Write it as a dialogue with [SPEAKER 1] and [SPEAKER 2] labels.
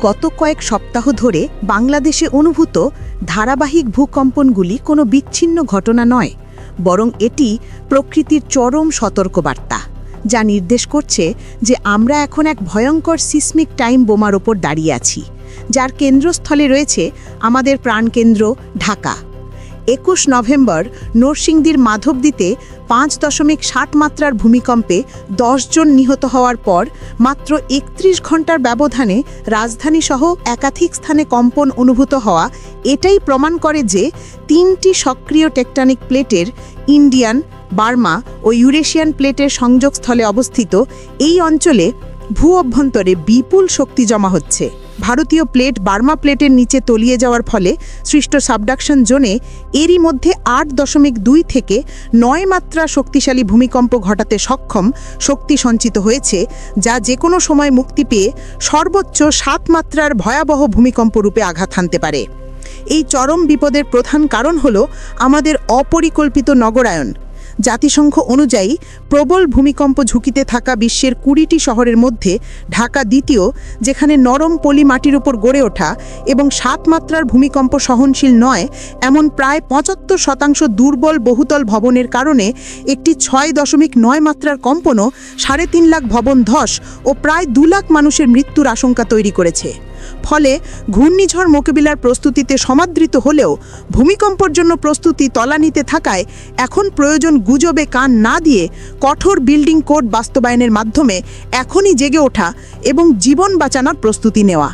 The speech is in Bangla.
[SPEAKER 1] গত কয়েক সপ্তাহ ধরে বাংলাদেশে অনুভূত ধারাবাহিক ভূকম্পনগুলি কোনো বিচ্ছিন্ন ঘটনা নয়, বরং এটি প্রকৃতির চরম সতর্কবার্তা, যা নির্দেশ করছে যে আমরা এখন এক ভয়ঙ্কর সিসমিক টাইম বোমার ওপর দাঁড়িয়ে আছি, যার কেন্দ্রস্থলে রয়েছে আমাদের প্রাণকেন্দ্র ঢাকা। ২১ নভেম্বর নরসিংদীর মাধবদীতে ৫.৭ মাত্রার ভূমিকম্পে ১০ জন নিহত হওয়ার পর মাত্র ৩১ ঘন্টার ব্যবধানে রাজধানীসহ একাধিক স্থানে কম্পন অনুভূত হওয়া এটাই প্রমাণ করে যে ৩টি সক্রিয় টেকটনিক প্লেটের ইন্ডিয়ান, বার্মা ও ইউরেশিয়ান প্লেটের সংযোগস্থলে অবস্থিত এই অঞ্চলে ভূ অভ্যন্তরে বিপুল শক্তি জমা হচ্ছে। ভারতীয় প্লেট বার্মা প্লেটের নিচে তলিয়ে যাওয়ার ফলে সৃষ্ট সাবডাকশন জোনে এরই মধ্যে ৮.২ থেকে ৯ মাত্রা শক্তিশালী ভূমিকম্প ঘটাতে সক্ষম শক্তি সঞ্চিত হয়েছে, যা যে কোনো সময় মুক্তি পেয়ে সর্বোচ্চ ৭ মাত্রার ভয়াবহ ভূমিকম্প রূপে আঘাত হানতে পারে। এই চরম বিপদের প্রধান কারণ হল আমাদের অপরিকল্পিত নগরায়ন। জাতিসংঘ অনুযায়ী প্রবল ভূমিকম্প ঝুঁকিতে থাকা বিশ্বের ২০টি শহরের মধ্যে ঢাকা দ্বিতীয়, যেখানে নরম পলি মাটির উপর গড়ে ওঠা এবং ৭ মাত্রার ভূমিকম্প সহনশীল নয় এমন প্রায় ৭৫% দুর্বল বহুতল ভবনের কারণে একটি ৬.৯ মাত্রার কম্পনও ৩.৫ লাখ ভবন ধস ও প্রায় ২ লাখ মানুষের মৃত্যুর আশঙ্কা তৈরি করেছে। ফলে ঘূর্ণিঝড় মোকাবিলার প্রস্তুতিতে সমাদৃত হলেও ভূমিকম্পের জন্য প্রস্তুতি তলানিতে থাকায় এখন প্রয়োজন গুজবে কান না দিয়ে কঠোর বিল্ডিং কোড বাস্তবায়নের মাধ্যমে এখনই জেগে ওঠা এবং জীবন বাঁচানোর প্রস্তুতি নেওয়া।